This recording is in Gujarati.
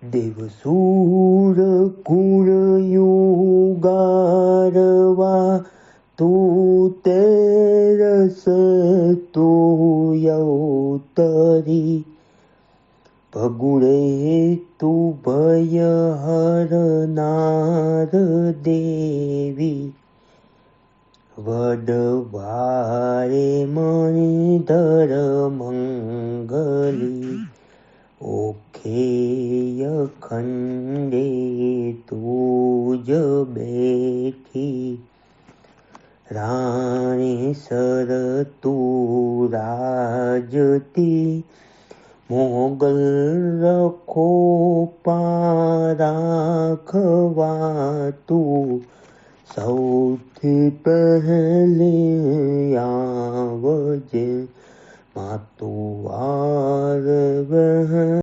દેવસૂર કુળ યુગારવા તું તેરસ તું યૌતરી ભગુડે તું ભય હરનાર દેવી વડવારે મણિધર મંગલી ઓખેય ખંડે તુજ બેઠી રાણી સર તું રાજતી મોગલ રખો રાખવા તું સૌથી પહેલે આવજે માતું વાર